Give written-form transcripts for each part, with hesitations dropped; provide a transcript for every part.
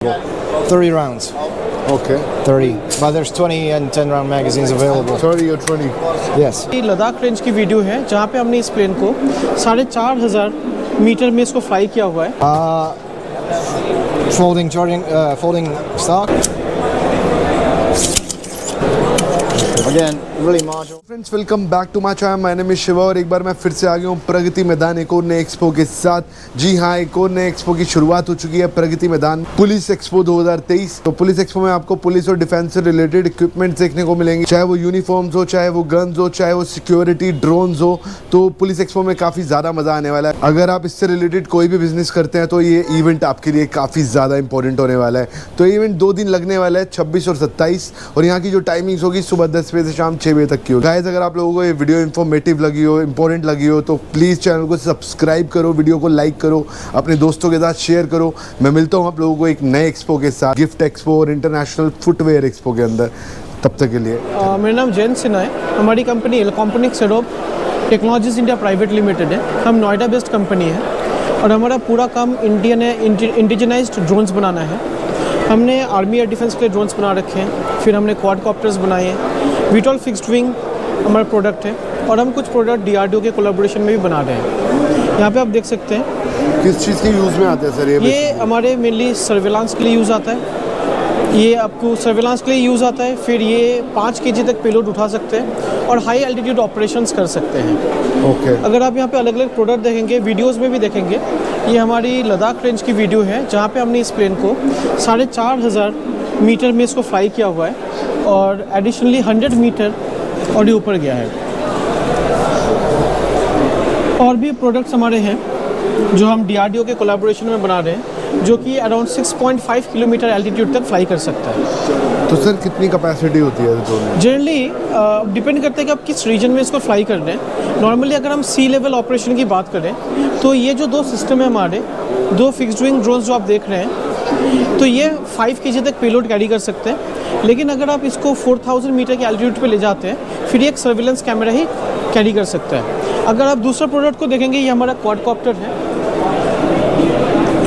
30 rounds. Okay. 30. But there's 20 and 10 round magazines available. 30 or 20? Yes. ये Ladakh range की video है जहाँ पे हमने इस प्लेन को 4,500 मीटर में इसको फ्लाई किया हुआ है। Folding stock. Again, really marginal. Friends welcome back to my channel. My name is Shiva और एक बार मैं फिर से आ गया हूँ प्रगति मैदान एक और नए एक्सपो के साथ। जी हाँ, एक और नए एक्सपो की शुरुआत हो चुकी है। Pragati Maidan police expo 2023। तो पुलिस एक्सपो में आपको पुलिस और डिफेंस से रिलेटेड इक्विपमेंट देखने को मिलेंगे, चाहे वो यूनिफॉर्म्स हो, चाहे वो गन्स हो, चाहे वो सिक्योरिटी ड्रोन्स हो। तो पुलिस एक्सपो में काफ़ी ज़्यादा मज़ा आने वाला है। अगर आप इससे रिलेटेड कोई भी बिजनेस करते हैं तो ये इवेंट आपके लिए काफ़ी ज़्यादा इंपॉर्टेंट होने वाला है। तो ये इवेंट 2 दिन लगने वाला है, 26 और 27, और यहाँ की जो टाइमिंग्स होगी सुबह 10 बजे से शाम 6 बजे तक की होगी। गाइस, अगर आप लोगों को ये वीडियो इन्फॉर्मेटिव लगी हो, इंपॉर्टेंट लगी हो, तो प्लीज़ चैनल को सब्सक्राइब करो, वीडियो को लाइक करो, अपने दोस्तों के साथ शेयर करो। मैं मिलता हूँ आप लोगों को एक नए एक्सपो के साथ, गिफ्ट एक्सपो और इंटरनेशनल फुटवेयर एक्सपो के अंदर। तब तक के लिए मेरा नाम जैन सिन्हा है। हमारी company electronics technologies India private limited है। हम नोएडा बेस्ड कंपनी है और हमारा पूरा काम इंडियन है, इंडिजनाइज्ड ड्रोन्स बनाना है। हमने आर्मी या डिफेंस के लिए ड्रोन्स बना रखे हैं, फिर हमने क्वाडकॉप्टर्स बनाए हैं। वीटॉल फिक्स्ड विंग हमारा प्रोडक्ट है और हम कुछ प्रोडक्ट DRDO के कोलैबोरेशन में भी बना रहे हैं। यहाँ पे आप देख सकते हैं किस चीज़ के यूज़ में आते हैं सर ये हमारे मेनली सर्विलांस के लिए यूज़ आता है। ये आपको सर्विलांस के लिए यूज़ आता है। फिर ये 5 kg तक पेलोड उठा सकते हैं और हाई एल्टीट्यूड ऑपरेशंस कर सकते हैं। ओके। अगर आप यहाँ पे अलग अलग प्रोडक्ट देखेंगे, वीडियोस में भी देखेंगे, ये हमारी लद्दाख रेंज की वीडियो है जहाँ पे हमने इस प्लेन को 4,500 मीटर में इसको फ्लाई किया हुआ है और एडिशनली 100 मीटर और ये ऊपर गया है। और भी प्रोडक्ट्स हमारे हैं जो हम DRDO के कोलैबोरेशन में बना रहे हैं, जो कि अराउंड 6.5 किलोमीटर एल्टीट्यूड तक फ्लाई कर सकता है। तो सर कितनी कैपेसिटी होती है? जनरली डिपेंड करता है कि आप किस रीजन में इसको फ्लाई कर रहे हैं। नॉर्मली अगर हम सी लेवल ऑपरेशन की बात करें तो ये जो 2 सिस्टम है हमारे, 2 फिक्स्ड विंग ड्रोन्स जो आप देख रहे हैं, तो ये 5 kg तक पेलोड कैरी कर सकते हैं। लेकिन अगर आप इसको 4000 मीटर के एल्टीट्यूड पे ले जाते हैं, फिर ये एक सर्विलेंस कैमरा ही कैरी कर सकता है। अगर आप दूसरा प्रोडक्ट को देखेंगे, ये हमारा क्वाडकॉप्टर है।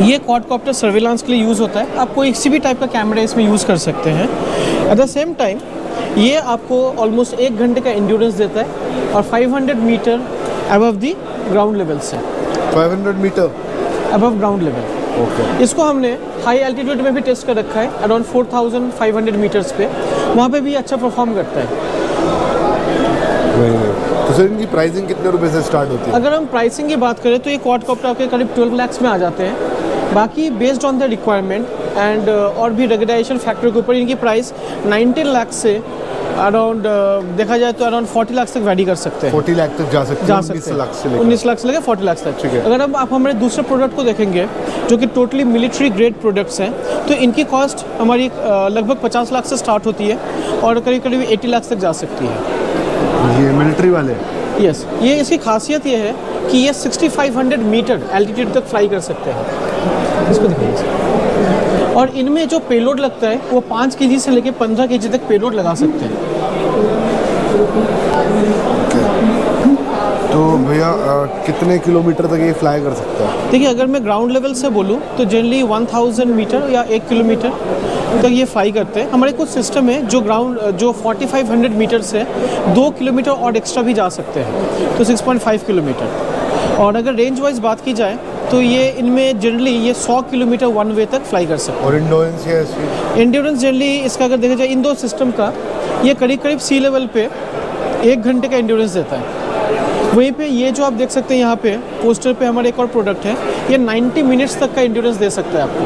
ये क्वाडकॉप्टर सर्विलांस के लिए यूज़ होता है। आप कोई किसी भी टाइप का कैमरा इसमें यूज़ कर सकते हैं। एट द सेम टाइम ये आपको ऑलमोस्ट 1 घंटे का एंड्योरेंस देता है और 500 meter above the ground level से। 500 meter above ground level. Okay. इसको हमने हाई एल्टीट्यूड में भी टेस्ट कर रखा है, अराउंड 4500 मीटर्स पे। वहाँ पे भी अच्छा परफॉर्म करता है। तो सर इनकी प्राइसिंग कितने रुपए से स्टार्ट होती है? अगर हम प्राइसिंग की बात करें तो ये क्वाडकॉप्टर आपके करीब 12 लाख में आ जाते हैं। बाकी based on the requirement and और भी रेगुलेशन फैक्टर के ऊपर इनकी प्राइस 19 लाख से अराउंड देखा जाए तो अराउंड 40 लाख तक वैरी कर सकते हैं। 40 लाख तक जा सकते हैं। 19 लाख से लेकर 40 लाख तक। ठीक है। अगर आप हमारे दूसरे प्रोडक्ट को देखेंगे जो कि टोटली मिलिट्री ग्रेड प्रोडक्ट्स हैं, तो इनकी कॉस्ट हमारी लगभग 50 लाख से स्टार्ट होती है और करीब करीब 80 लाख तक जा सकती है। ये मिलिट्री वाले? यस। ये इसकी खासियत ये है कि ये 6500 मीटर एल्टीट्यूड तक फ्लाई कर सकते हैं। इसको देखिए। और इनमें जो पेलोड लगता है वो 5 kg से लेकर 15 kg तक पेलोड लगा सकते हैं। तो भैया कितने किलोमीटर तक ये फ्लाई कर सकता है? देखिए, अगर मैं ग्राउंड लेवल से बोलूँ तो जनरली 1000 मीटर या 1 किलोमीटर तक ये फ्लाई करते हैं। हमारे कुछ सिस्टम है जो 4500 मीटर से 2 किलोमीटर और एक्स्ट्रा भी जा सकते हैं, तो 6.5 किलोमीटर। और अगर रेंज वाइज बात की जाए तो ये इनमें जनरली ये 100 किलोमीटर वन वे तक फ्लाई कर सकते हैं। और एंड्योरेंस क्या है इसकी? एंड्योरेंस जनरली इसका अगर देखा जाए इन 2 सिस्टम का, ये करीब करीब सी लेवल पे 1 घंटे का एंड्योरेंस देता है। वहीं पे ये जो आप देख सकते हैं यहाँ पे पोस्टर पे हमारा एक और प्रोडक्ट है, ये 90 मिनट्स तक का एंड्योरेंस दे सकता है आपको।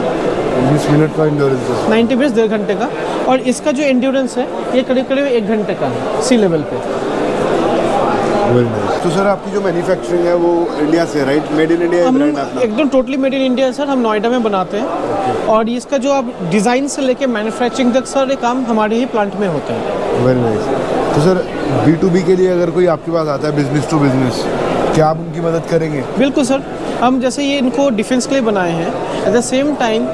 20 मिनट का एंड्योरेंस? 90 मिनट्स 1.5 घंटे का। और इसका जो एंड्योरेंस है ये करीब करीब 1 घंटे का है सी लेवल पे। तो सर आपकी जो मैन्युफैक्चरिंग है वो इंडिया से, right? Made in India brand आपका? एकदम totally made in India sir. हम नोएडा में बनाते हैं और इसका जो आप डिज़ाइन से लेके मैन्युफैक्चरिंग तक सारे काम हमारे ही प्लांट में होते हैं। Very nice. तो सर B2B के लिए अगर कोई आपके पास आता है, बिजनेस टू बिजनेस, क्या आप उनकी मदद करेंगे? बिल्कुल सर। हम जैसे ये इनको डिफेंस के लिए बनाए हैं, एट द सेम टाइम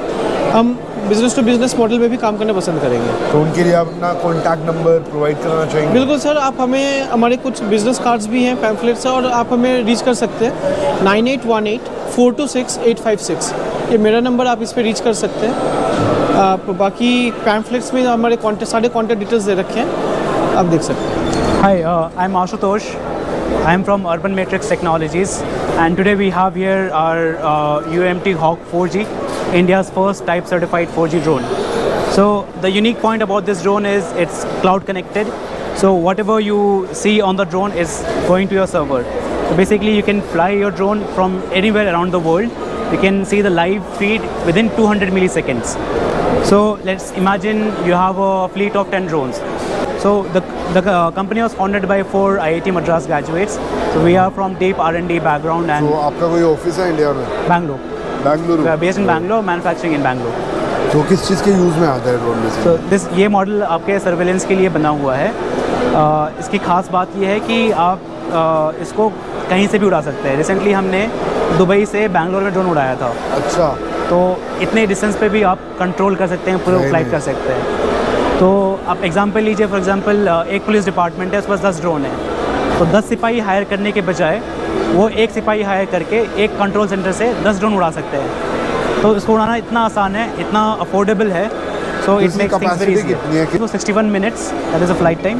हम बिजनेस टू बिजनेस मॉडल में भी काम करना पसंद करेंगे। तो उनके लिए आप अपना कॉन्टैक्ट नंबर प्रोवाइड कराना चाहेंगे? बिल्कुल सर। आप हमें, हमारे कुछ बिजनेस कार्ड्स भी हैं, पैम्फलेट्स हैं, और आप हमें रीच कर सकते हैं 9818 426 856। ये मेरा नंबर, आप इस पर रीच कर सकते हैं। आप बाकी पैम्फलेट्स में हमारे सारे कॉन्टैक्ट डिटेल्स दे रखे हैं, आप देख सकते हैं। Hi, I'm Ashutosh. I'm from Urban Matrix Technologies, and today we have here our UMT Hawk 4G, India's first type certified 4G drone. So the unique point about this drone is it's cloud connected. So whatever you see on the drone is going to your server. So basically you can fly your drone from anywhere around the world. You can see the live feed within 200 milliseconds. So let's imagine you have a fleet of 10 drones. So the company was founded by 4 IIT Madras graduates. So we are from deep R&D background and तो आपका कोई office है India में? Bangalore. Bengaluru. We are based in Bangalore, manufacturing in Bangalore. तो किस चीज़ के use में आता है ड्रोन में? So ये मॉडल आपके सर्वेलेंस के लिए बना हुआ है। इसकी खास बात ये है कि आप इसको कहीं से भी उड़ा सकते हैं। रिसेंटली हमने दुबई से बैंगलोर में ड्रोन उड़ाया था। अच्छा। तो इतने डिस्टेंस पे भी आप कंट्रोल कर सकते हैं, पूरे फ्लाइट कर सकते हैं। तो आप एग्जांपल लीजिए, फॉर एग्जांपल एक पुलिस डिपार्टमेंट है, उस पास 10 ड्रोन है, तो 10 सिपाही हायर करने के बजाय वो एक सिपाही हायर करके एक कंट्रोल सेंटर से 10 ड्रोन उड़ा सकते हैं। तो इसको उड़ाना इतना आसान है, इतना अफोर्डेबल है। So it makes things very easy. 61 minutes that is a flight time,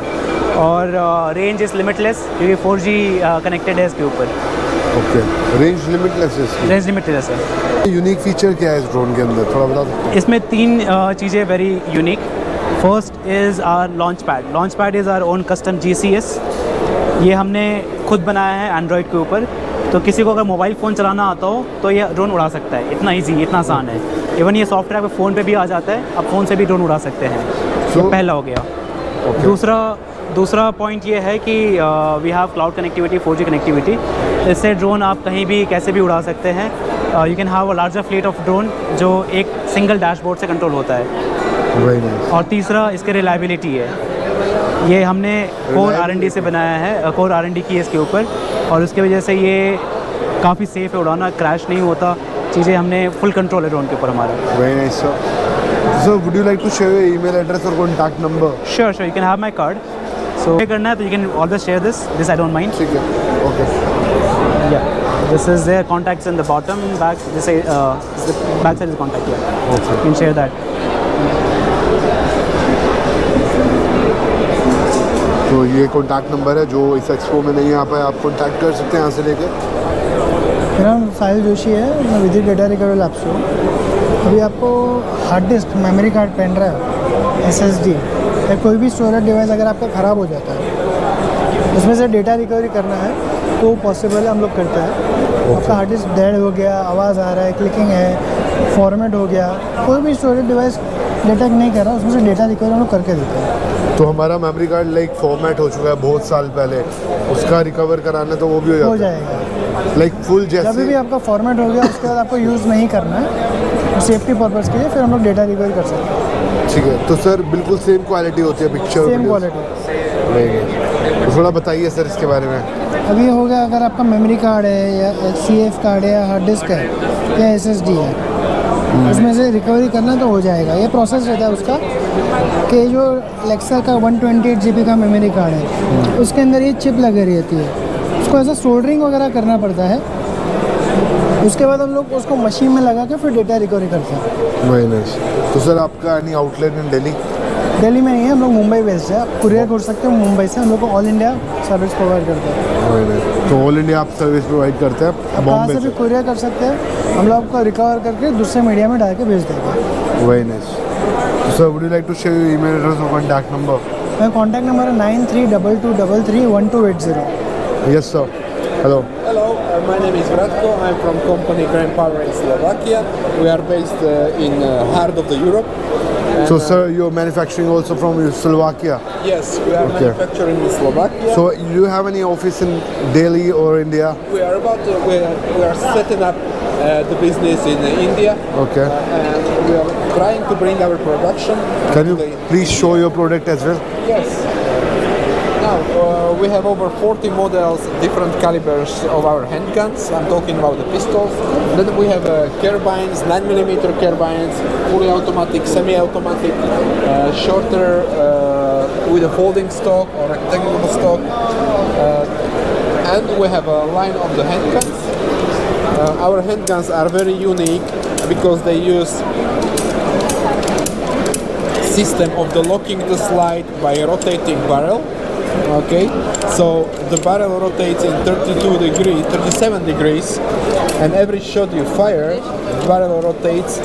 और रेंज इज़ लिमिटलेस क्योंकि 4G कनेक्टेड है इसके ऊपर। ओके, रेंज लिमिटलेस है। रेंज लिमिटलेस है। यूनिक फीचर क्या है इस ड्रोन के अंदर, थोड़ा बता सकते हैं? इसमें 3 चीज़ें very unique. First is our launch pad. Launch pad is our own custom GCS। ये हमने खुद बनाया है एंड्रॉयड के ऊपर, तो किसी को अगर मोबाइल फ़ोन चलाना आता हो तो ये ड्रोन उड़ा सकता है। इतना इजी, इतना आसान है। इवन ये सॉफ्टवेयर पे फ़ोन पे भी आ जाता है, आप फ़ोन से भी ड्रोन उड़ा सकते हैं। तो पहला हो गया। दूसरा पॉइंट ये है कि we have cloud connectivity, 4G connectivity. इससे ड्रोन आप कहीं भी कैसे भी उड़ा सकते हैं। You can have a larger fleet of drone जो एक सिंगल डैशबोर्ड से कंट्रोल होता है। और तीसरा इसके रिलायबिलिटी है। ये हमने कोर R&D से बनाया है, कोर R&D की है इसके ऊपर, और उसकी वजह से ये काफ़ी सेफ़ है, उड़ाना क्रैश नहीं होता। चीज़ें हमने फुल कंट्रोल है ड्रोन के ऊपर हमारा। Very nice sir. So would you like to share your email address और contact number? Sure, you can have my card. सो ये करना है तो you can always share this I don't mind. ठीक है, okay. Yeah, this is their contacts in the bottom back. This is the back side is contact. Yeah, Okay. you can share that. तो ये contact number है, जो इस expo में नहीं आ पाए आप कॉन्टैक्ट कर सकते हैं यहाँ से लेके। मेरा नाम साहिल जोशी है, मैं विदित डेटा रिकवरी लैब से हूँ। अभी आपको hard disk, memory card, pen drive, SSD या कोई भी स्टोरेज डिवाइस अगर आपका ख़राब हो जाता है, उसमें से डेटा रिकवरी करना है तो पॉसिबल है, हम लोग करते हैं। आपका हार्ड डिस्क डेड हो गया, आवाज़ आ रहा है, क्लिकिंग है, फॉर्मेट हो गया, कोई भी स्टोरेज डिवाइस डेटा नहीं कर रहा, उसमें से डेटा रिकवरी हम लोग करके देते हैं। तो हमारा मेमोरी कार्ड लाइक फॉर्मेट हो चुका है बहुत साल पहले, उसका रिकवर कराना तो वो भी हो जाएगा। लाइक फुल जैसे जब भी आपका फॉर्मेट हो गया उसके बाद आपको यूज़ नहीं करना है, सेफ्टी पर्पज़ के लिए, फिर हम लोग डेटा रिकवरी कर सकते हैं। ठीक है। तो सर बिल्कुल सेम क्वालिटी होती है पिक्चर? Same quality. तो थोड़ा बताइए सर इसके बारे में। अभी हो गया, अगर आपका मेमोरी कार्ड है या CF कार्ड है या हार्ड डिस्क है या SSD है, उसमें से रिकवरी करना तो हो जाएगा। ये प्रोसेस रहता है उसका कि जो लेक्सर का 128 GB का मेमोरी कार्ड है, उसके अंदर ये चिप लगी रहती है, उसको ऐसा सोल्डरिंग वगैरह करना पड़ता है। उसके बाद हम लोग उसको मशीन में लगा के फिर डेटा रिकवरी करते हैं। Very nice. तो सर आपका एनी आउटलेट इन दिल्ली? दिल्ली में नहीं है, हम लोग मुंबई बेस्ड है। आप कुरियर कर सकते हो मुंबई से, हम लोग को ऑल इंडिया सर्विस प्रोवाइड करते हैं। Very nice. तो ऑल इंडिया आप सर्विस प्रोवाइड करते हैं? आप कहाँ से भी कुरियर कर सकते हैं, हम लोग आपको रिकवर करके दूसरे मीडिया में डाल के भेज देंगे। Very nice. Sir would you like to share your email address और कॉन्टैक्ट नंबर? मेरा कॉन्टैक्ट नंबर है 9322331280। Yes sir. Hello. Hello, my name is Vratko. I'm from company Grand Power in Slovakia. We are based in heart of the Europe. And, So sir, you're manufacturing also from Slovakia? yes, we are Okay. manufacturing in Slovakia. So do you have any office in Delhi or India? we are setting up the business in India. Okay. And we are trying to bring our production. Can you to the- please show your product as well? Yes. Now we have over 40 models, different calibers of our handguns. I'm talking about the pistols. Then we have carbines, 9mm carbines, fully automatic, semi-automatic, shorter with a folding stock or rectangular stock. And we have a line of the handguns. Our handguns are very unique because they use system of the locking the slide by rotating barrel. Okay, so the barrel rotates in 37 degrees, and every shot you fire, the barrel rotates,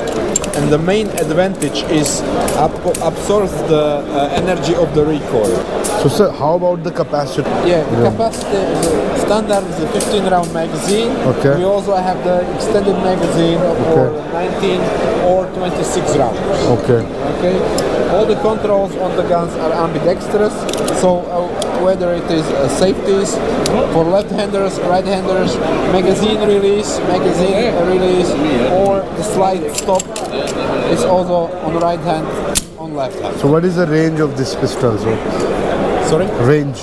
and the main advantage is absorbs the energy of the recoil. So sir, how about the capacity? Yeah, the capacity, the standard is a 15 round magazine. Okay. We also have the extended magazine for 19 or 26 rounds. Okay. Okay. All the controls on the guns are ambidextrous, so whether it is safeties for left-handers, right-handers, magazine release, or the slide stop is also on the right hand, on left hand. So what is the range of this pistol, sir? Sorry? Range.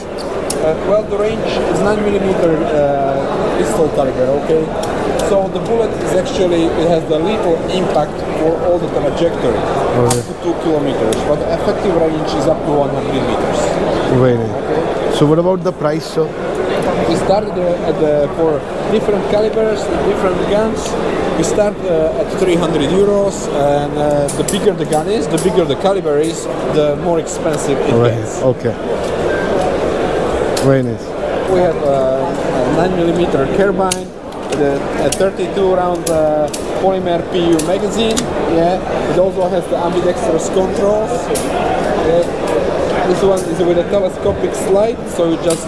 Well, the range is 9mm pistol caliber, okay? So the bullet is actually, it has the lethal impact for all the trajectory, up to 2 kilometers, but the effective range is up to 100 meters. Very nice. So what about the price, sir? We started for different calibers, different guns. We start at 300 euros, and the bigger the gun is, the bigger the caliber is, the more expensive it gets. Okay. Very nice. We have a 9mm carbine, a 32 round polymer PU magazine. Yeah, it also has the ambidextrous controls. This one is with a telescopic slide, so you just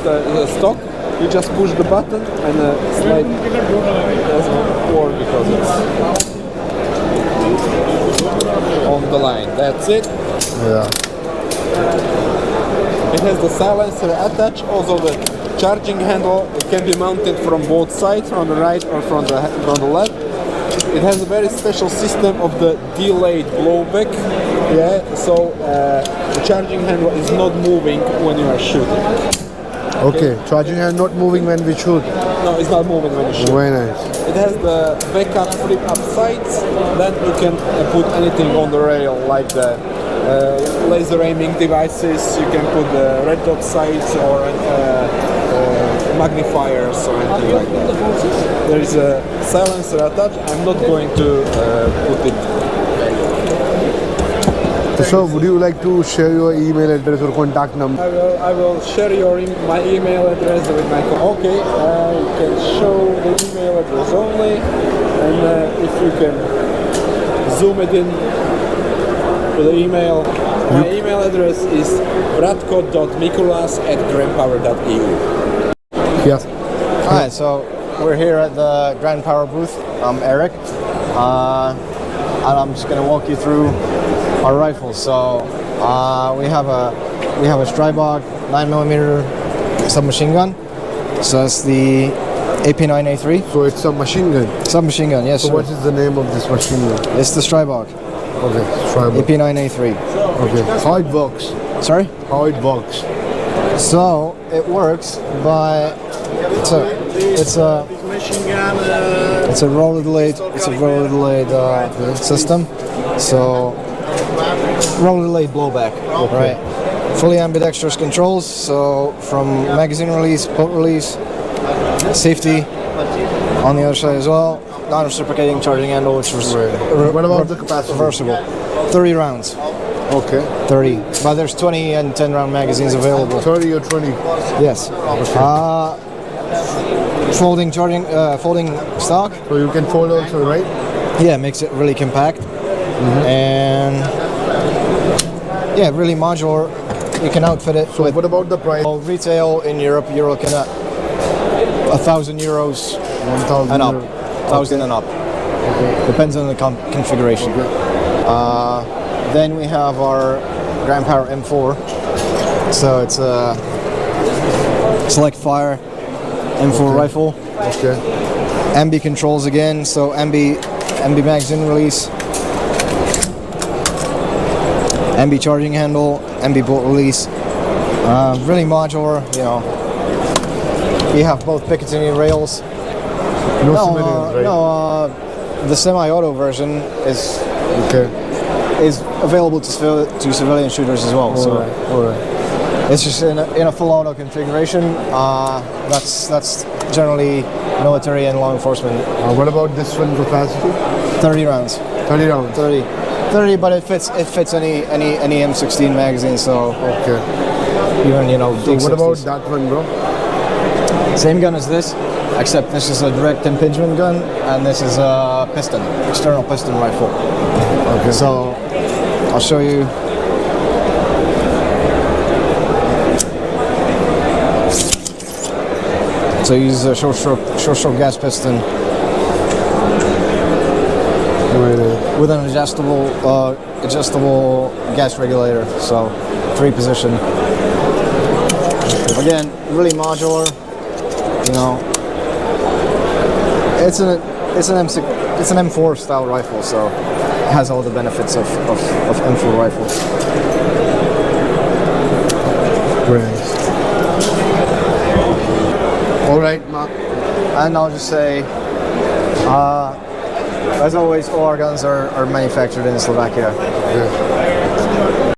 stock. You just push the button and the slide doesn't work because it's on the line. That's it. Yeah. It has the silencer attached, also the charging handle. It can be mounted from both sides, from the right or from the left. It has a very special system of the delayed blowback. Yeah, so the charging handle is not moving when you are shooting. Okay, charging hand not moving when we shoot. No, it's not moving when you shoot. Very nice. It has the backup flip up sights. Then you can put anything on the rail, like the laser aiming devices. You can put the red dot sights or magnifiers or anything like that. There is a silencer attached. I'm not going to put it. So would you like to share your email address or contact number? I will share my email address with my Okay, you can show the email address only, and if you can zoom it in to the email. My email address is bratko.mikulas@grandpower.eu. Yes. Hi, so we're here at the Grand Power booth. I'm Eric, and I'm just going to walk you through our rifles. So we have a Stribog 9mm submachine gun. So it's the AP9A3 So it's a machine gun. submachine gun. Yes, So sir. what is the name of this machine gun? It's the Stribog Okay, try it. AP9A3. Okay. How it works? Sorry. How it works? So it works by it's a roller delayed system. So roller delayed blowback, right? Fully ambidextrous controls. So from magazine release, bolt release, safety on the other side as well. Non-reciprocating charging handle, which was What about the capacity? reversible. 30 rounds. Okay. 30. But there's 20 and 10 round magazines available. 30 or 20? Yes. Folding stock. So you can fold also, right? Yeah, makes it really compact. And yeah, really modular. You can outfit it So with what about the price? retail in Europe. You're looking at 1,000 euros 1,000 and up. euro. 1,000 and up. Depends on the configuration. Then we have our Grand Power M4. So it's a select fire M4 rifle. Okay. MB controls again. So MB magazine release, MB charging handle, MB bolt release. Really modular. You know, we have both Picatinny rails. No civilians, right? No, the semi-auto version is available to civilian shooters as well. So Alright. it's just in a full auto configuration. That's generally military and law enforcement. What about this one capacity? 30 rounds. 30 rounds. 30. 30, but it fits any M16 magazine. So Okay. even So big what about 60s. that one, bro? Same gun as this, except this is a direct impingement gun, and this is a piston, external piston rifle. Okay. So I'll show you. So you use a short stroke gas piston with an adjustable gas regulator. So 3 position. Again, really modular. You know, it's an M4 style rifle, so it has all the benefits of M4 rifles. Great. All right, Mark. And I'll just say, as always, all our guns are manufactured in Slovakia. Yeah.